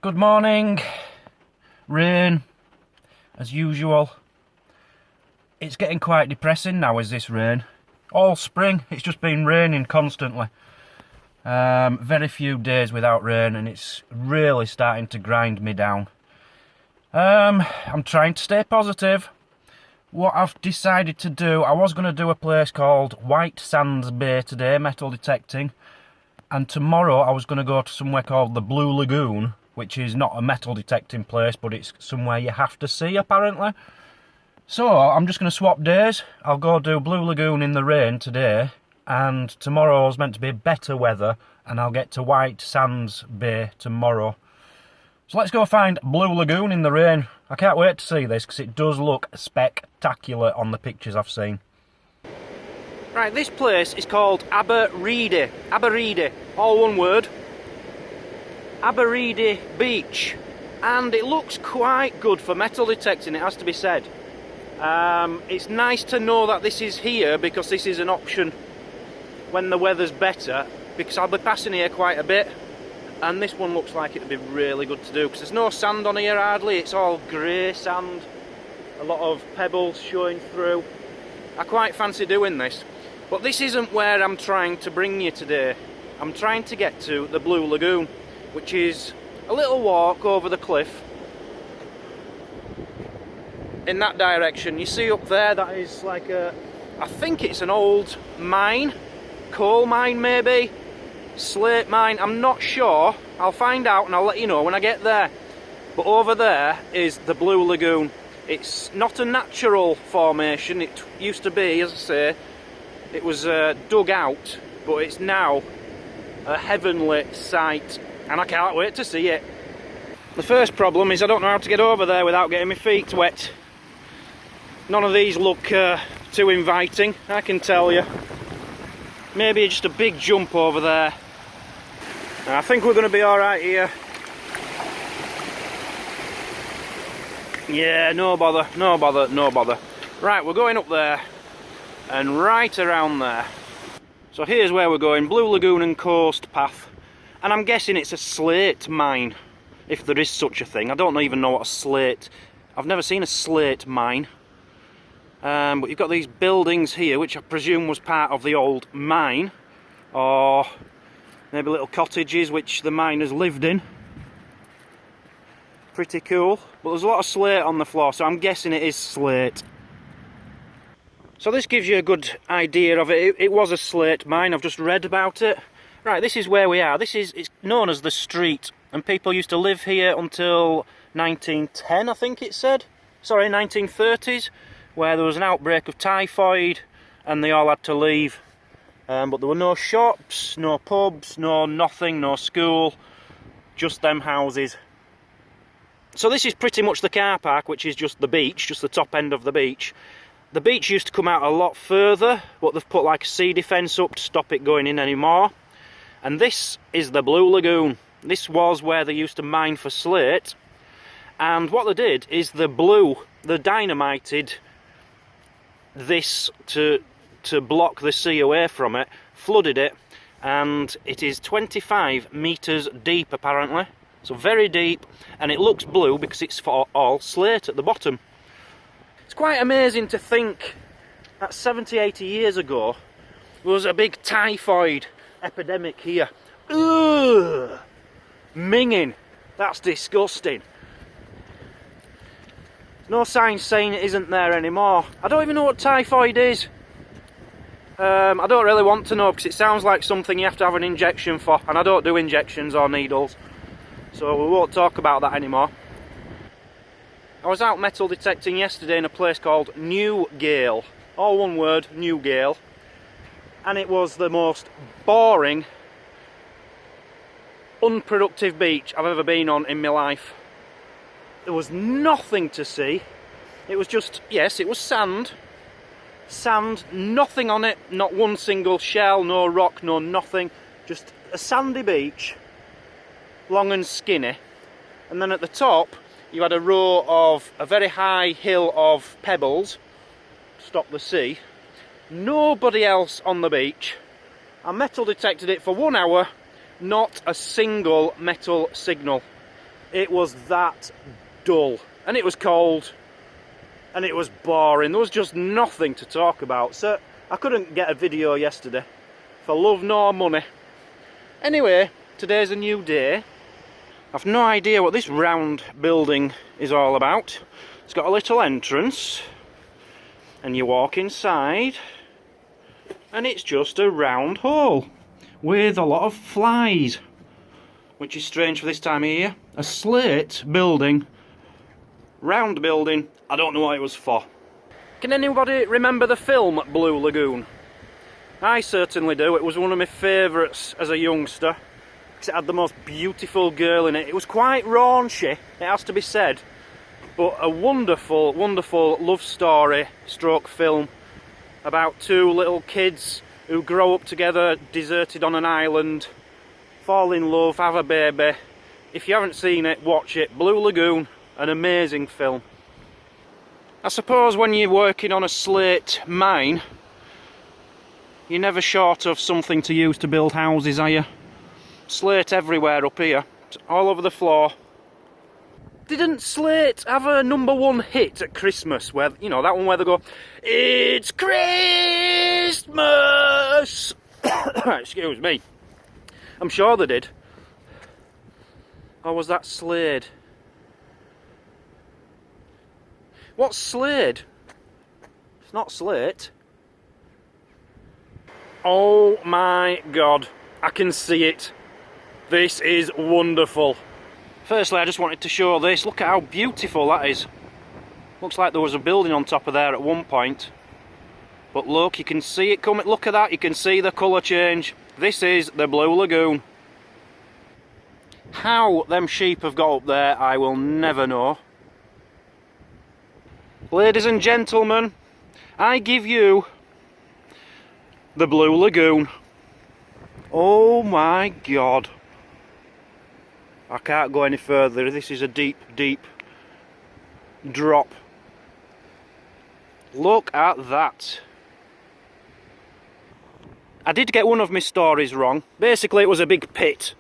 Good morning. Rain, as usual. It's getting quite depressing now, is this rain? All spring, it's just been raining constantly. Very few days without rain, and it's really starting to grind me down. I'm trying to stay positive. What I've decided to do, I was going to do a place called White Sands Bay today, metal detecting. And tomorrow I was going to go to somewhere called the Blue Lagoon, which is not a metal detecting place, but it's somewhere you have to see, apparently. So, I'm just going to swap days. I'll go do Blue Lagoon in the rain today, and tomorrow's meant to be better weather, and I'll get to White Sands Bay tomorrow. So let's go find Blue Lagoon in the rain. I can't wait to see this, because it does look spectacular on the pictures I've seen. Right, this place is called Aberreedy. Aberreedy, all one word. Aberreedy Beach, and it looks quite good for metal detecting, it has to be said. It's nice to know that this is here, because this is an option when the weather's better, because I'll be passing here quite a bit, and this one looks like it would be really good to do, because there's no sand on here hardly, it's all grey sand, a lot of pebbles showing through. I quite fancy doing this, but this isn't where I'm trying to bring you today. I'm trying to get to the Blue Lagoon, which is a little walk over the cliff in that direction. You see up there, that is like I think it's an old mine, coal mine maybe, slate mine, I'm not sure. I'll find out and I'll let you know when I get there. But over there is the Blue Lagoon. It's not a natural formation, it used to be, as I say, it was dug out, but it's now a heavenly sight. And I can't wait to see it. The first problem is I don't know how to get over there without getting my feet wet. None of these look too inviting, I can tell you. Maybe just a big jump over there. I think we're going to be alright here. Yeah, no bother, no bother, no bother. Right, we're going up there and right around there. So here's where we're going, Blue Lagoon and Coast Path. And I'm guessing it's a slate mine, if there is such a thing. I don't even know what a slate... I've never seen a slate mine. But you've got these buildings here, which I presume was part of the old mine. Or maybe little cottages which the miners lived in. Pretty cool. But there's a lot of slate on the floor, so I'm guessing it is slate. So this gives you a good idea of it. It was a slate mine, I've just read about it. Right, this is where we are. It's known as the street, and people used to live here until 1910, I think it said. Sorry, 1930s, where there was an outbreak of typhoid, and they all had to leave. But there were no shops, no pubs, no nothing, no school, just them houses. So this is pretty much the car park, which is just the beach, just the top end of the beach. The beach used to come out a lot further, but they've put like a sea defence up to stop it going in anymore. And this is the Blue Lagoon. This was where they used to mine for slate. And what they did is they dynamited this to block the sea away from it, flooded it, and it is 25 metres deep apparently. So very deep, and it looks blue because it's all slate at the bottom. It's quite amazing to think that 70, 80 years ago there was a big typhoid epidemic here. Ugh! Minging. That's disgusting. No signs saying it isn't there anymore. I don't even know what typhoid is. I don't really want to know because it sounds like something you have to have an injection for, and I don't do injections or needles, so we won't talk about that anymore. I was out metal detecting yesterday in a place called Newgale. All one word, Newgale. And it was the most boring, unproductive beach I've ever been on in my life. There was nothing to see. It was just, yes, it was sand. Sand, nothing on it, not one single shell, no rock, no nothing. Just a sandy beach, long and skinny. And then at the top, you had a row of a very high hill of pebbles to stop the sea. Nobody else on the beach. I metal detected it for 1 hour, not a single metal signal. It was that dull, and it was cold, and it was boring. There was just nothing to talk about, so I couldn't get a video yesterday for love nor money. Anyway, today's a new day. I've no idea what this round building is all about. It's got a little entrance, and you walk inside, and it's just a round hole with a lot of flies, which is strange for this time of year. A slate building, round building, I don't know what it was for. Can anybody remember the film Blue Lagoon? I certainly do. It was one of my favourites as a youngster, because it had the most beautiful girl in it. It was quite raunchy, it has to be said, but a wonderful, wonderful love story stroke film about two little kids who grow up together, deserted on an island, fall in love, have a baby. If you haven't seen it, watch it. Blue Lagoon, an amazing film. I suppose when you're working on a slate mine, you're never short of something to use to build houses, are you? Slate everywhere up here, all over the floor. Didn't Slate have a #1 hit at Christmas? Where, you know, that one where they go, "It's Christmas!" Excuse me. I'm sure they did. Or was that Slade? What's Slade? It's not Slate. Oh my god, I can see it. This is wonderful. Firstly, I just wanted to show this. Look at how beautiful that is. Looks like there was a building on top of there at one point. But look, you can see it coming. Look at that, you can see the colour change. This is the Blue Lagoon. How them sheep have got up there, I will never know. Ladies and gentlemen, I give you the Blue Lagoon. Oh my god. I can't go any further. This is a deep, deep drop. Look at that. I did get one of my stories wrong. Basically, it was a big pit.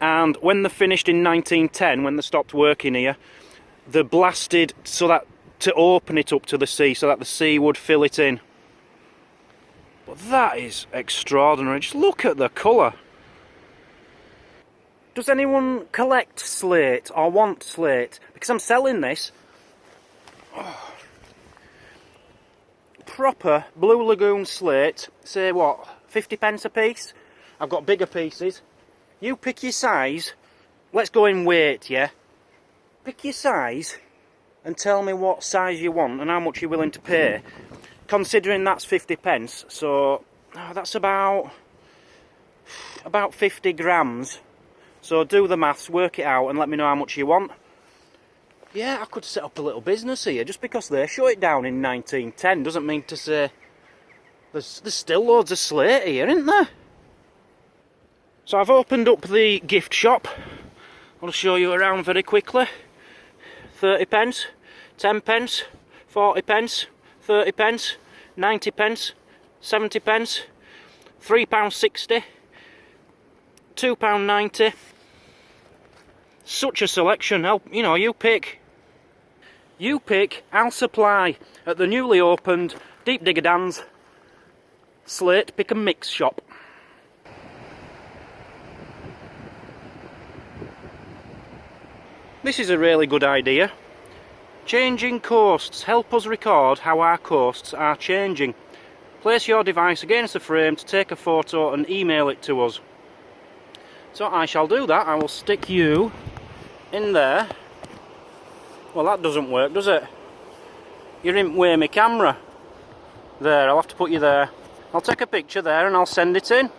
And when they finished in 1910, when they stopped working here, they blasted so that to open it up to the sea, so that the sea would fill it in. But that is extraordinary. Just look at the colour. Does anyone collect slate or want slate? Because I'm selling this. Oh. Proper Blue Lagoon slate. Say what, 50p a piece? I've got bigger pieces. You pick your size. Let's go in weight, yeah? Pick your size and tell me what size you want and how much you're willing to pay. Considering that's 50p, so that's about 50 grams. So do the maths, work it out and let me know how much you want. Yeah, I could set up a little business here. Just because they shut it down in 1910 doesn't mean to say there's still loads of slate here, isn't there? So I've opened up the gift shop. I'll show you around very quickly. 30p, 10p, 40p, 30p, 90p, 70p, £3.60, £2.90. Such a selection. You know, you pick, I'll supply at the newly opened Deep Digger Dan's Slate Pick and Mix shop. This is a really good idea. Changing coasts. Help us record how our coasts are changing. Place your device against the frame to take a photo and email it to us. So I shall do that. I will stick you in there. Well, that doesn't work, does it? You're in way my camera. There, I'll have to put you there. I'll take a picture there and I'll send it in.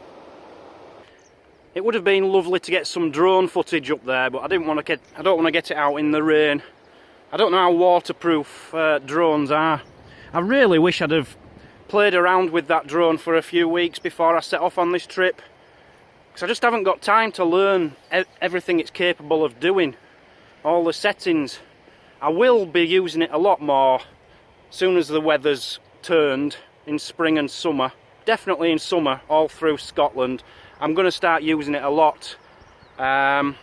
It would have been lovely to get some drone footage up there, but I don't want to get it out in the rain. I don't know how waterproof drones are. I really wish I'd have played around with that drone for a few weeks before I set off on this trip, because I just haven't got time to learn everything it's capable of doing, all the settings. I will be using it a lot more as soon as the weather's turned in spring and summer. Definitely in summer all through Scotland. I'm going to start using it a lot. Been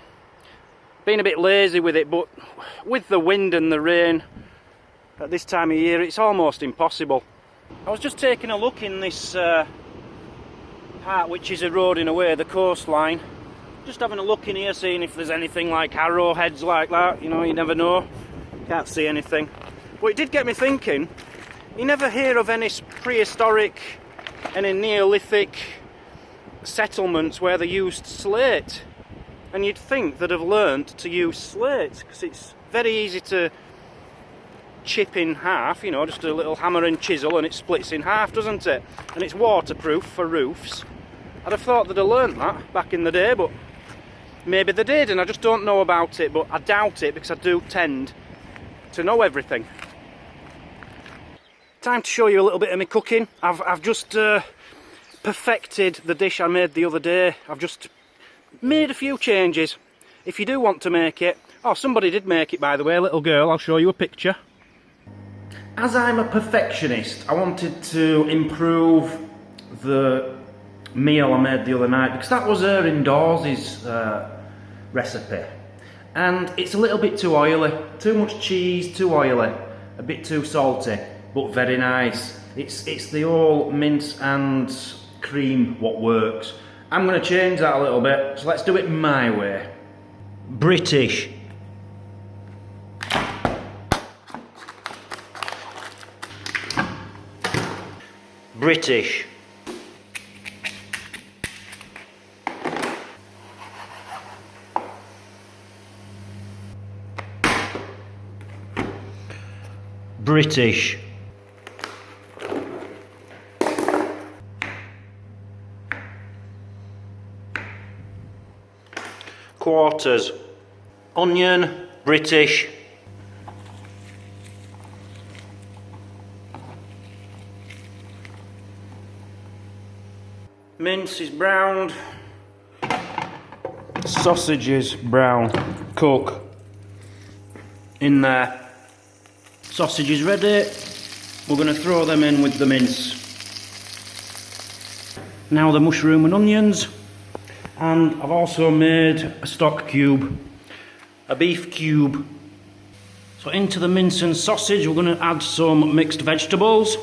been a bit lazy with it, but with the wind and the rain at this time of year, it's almost impossible. I was just taking a look in this part which is eroding away, the coastline. Just having a look in here, seeing if there's anything like arrowheads like that. You know, you never know. Can't see anything. But it did get me thinking, you never hear of any prehistoric, any Neolithic settlements where they used slate. And you'd think they'd have learnt to use slate, because it's very easy to chip in half, you know, just a little hammer and chisel and it splits in half, doesn't it? And it's waterproof for roofs. I'd have thought they'd have learnt that back in the day, but maybe they did and I just don't know about it, but I doubt it because I do tend to know everything. Time to show you a little bit of my cooking. I've just perfected the dish I made the other day. I've just made a few changes. If you do want to make it, oh, somebody did make it by the way, a little girl, I'll show you a picture. As I'm a perfectionist, I wanted to improve the meal I made the other night, because that was her indoors' recipe. And it's a little bit too oily, too much cheese, too oily, a bit too salty, but very nice. It's the old mince and cream what works. I'm going to change that a little bit, so let's do it my way. British. British. British. Quarters. Onion, British. Mince is browned. Sausage is brown. Cook. In there. Sausage is ready. We're going to throw them in with the mince. Now the mushroom and onions. And I've also made a stock cube, a beef cube. So into the mince and sausage we're going to add some mixed vegetables.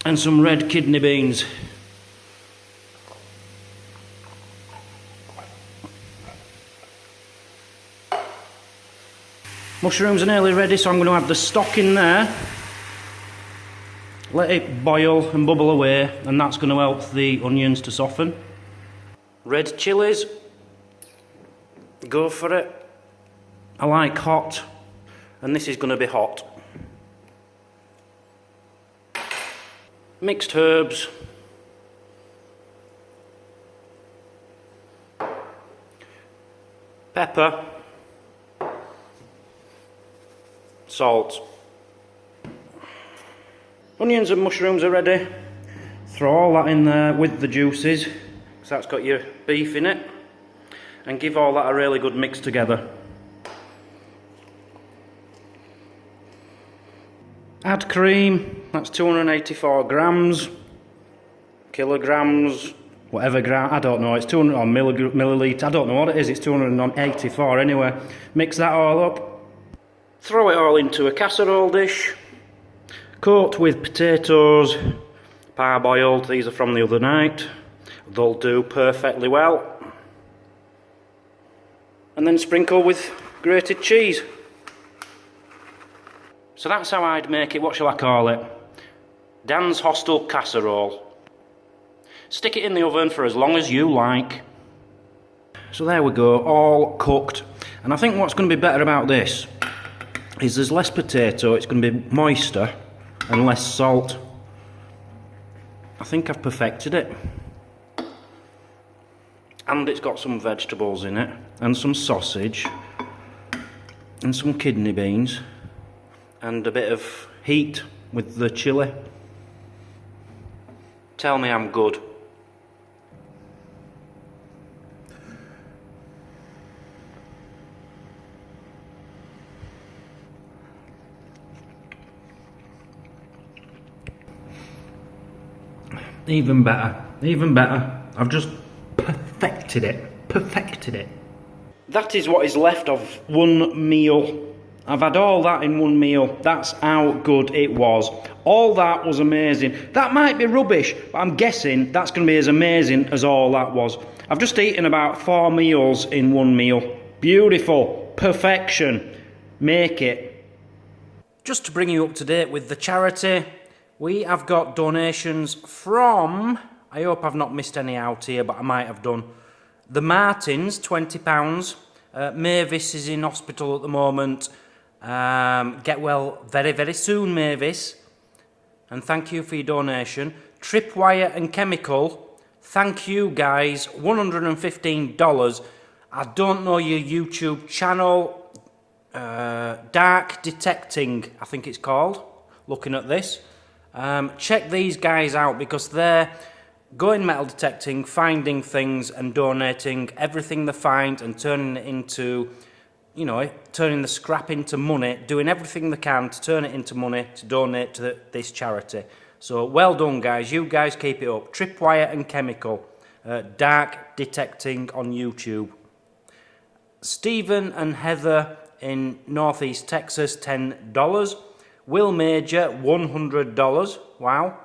And some red kidney beans. Mushrooms are nearly ready, so I'm going to add the stock in there. Let it boil and bubble away, and that's going to help the onions to soften. Red chillies. Go for it. I like hot, and this is going to be hot. Mixed herbs. Pepper. Salt. Onions and mushrooms are ready. Throw all that in there with the juices, because that's got your beef in it, and give all that a really good mix together. Add cream, that's 284 grams, kilograms, whatever gram, I don't know, it's 200 or milliliter, I don't know what it is, it's 284 anyway. Mix that all up. Throw it all into a casserole dish. Coat with potatoes, parboiled, these are from the other night. They'll do perfectly well. And then sprinkle with grated cheese. So that's how I'd make it, what shall I call it? Dan's Hostel Casserole. Stick it in the oven for as long as you like. So there we go, all cooked. And I think what's going to be better about this is there's less potato, it's going to be moister and less salt. I think I've perfected it. And it's got some vegetables in it, and some sausage, and some kidney beans, and a bit of heat with the chilli. Tell me I'm good. Even better, even better. I've just perfected it. Perfected it. That is what is left of one meal. I've had all that in one meal. That's how good it was. All that was amazing. That might be rubbish, but I'm guessing that's going to be as amazing as all that was. I've just eaten about 4 meals in one meal. Beautiful. Perfection. Make it. Just to bring you up to date with the charity, we have got donations from, I hope I've not missed any out here, but I might have done. The Martins, £20. Mavis is in hospital at the moment. Get well very, very soon, Mavis. And thank you for your donation. Tripwire and Chemical, thank you guys, $115. I don't know your YouTube channel. Dark Detecting, I think it's called, looking at this. Check these guys out because they're going metal detecting, finding things and donating everything they find and turning it into, you know, turning the scrap into money, doing everything they can to turn it into money to donate to this charity. So well done guys, you guys keep it up. Tripwire and Chemical, Dark Detecting on YouTube. Stephen and Heather in Northeast Texas, $10. Will Major, $100. Wow.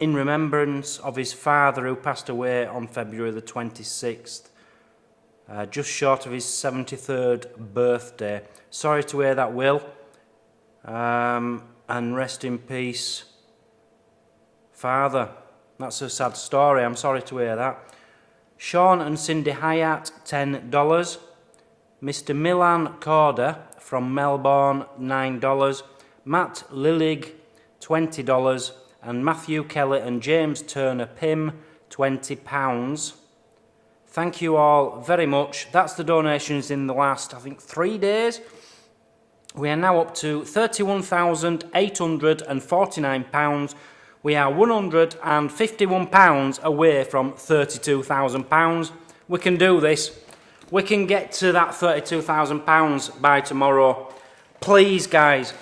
In remembrance of his father who passed away on February the 26th. Just short of his 73rd birthday. Sorry to hear that, Will. And rest in peace, Father. That's a sad story, I'm sorry to hear that. Sean and Cindy Hyatt, $10. Mr. Milan Corder from Melbourne, $9. Matt Lillig, $20. And Matthew Kelly and James Turner Pym, £20. Thank you all very much. That's the donations in the last, I think, 3 days. We are now up to £31,849. We are £151 away from £32,000. We can do this. We can get to that £32,000 by tomorrow. Please, guys,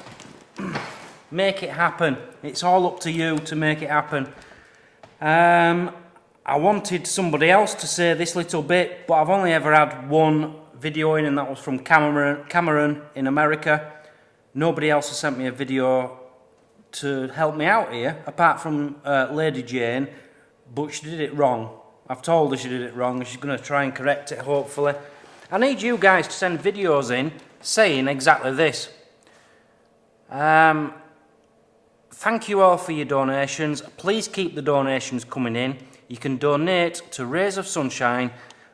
make it happen. It's all up to you to make it happen. I wanted somebody else to say this little bit, but I've only ever had one video in, and that was from Cameron in America. Nobody else has sent me a video to help me out here, apart from Lady Jane, but she did it wrong. I've told her she did it wrong, and she's going to try and correct it, hopefully. I need you guys to send videos in saying exactly this. Thank you all for your donations. Please keep the donations coming in. You can donate to Rays of Sunshine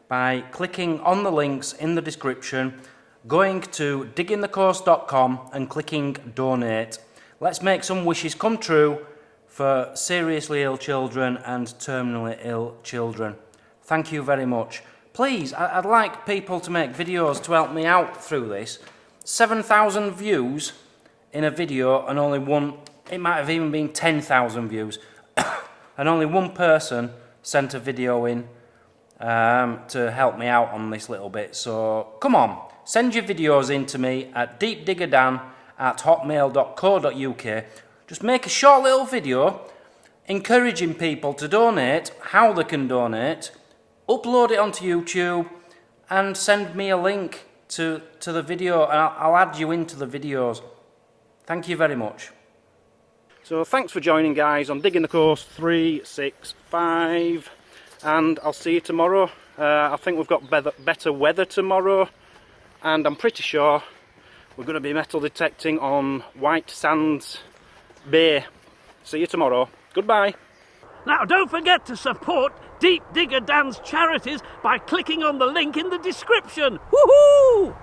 by clicking on the links in the description, going to diggingthecourse.com and clicking donate. Let's make some wishes come true for seriously ill children and terminally ill children. Thank you very much. Please, I'd like people to make videos to help me out through this. 7,000 views in a video and only one, it might have even been 10,000 views, and only one person sent a video in to help me out on this little bit. So come on, send your videos in to me at deepdiggerdan@hotmail.co.uk. Just make a short little video encouraging people to donate, how they can donate, upload it onto YouTube, and send me a link to the video, and I'll add you into the videos. Thank you very much. So thanks for joining, guys, on Digging the Course 365, and I'll see you tomorrow. I think we've got better weather tomorrow, and I'm pretty sure we're going to be metal detecting on White Sands Bay. See you tomorrow. Goodbye. Now don't forget to support Deep Digger Dan's charities by clicking on the link in the description. Woohoo!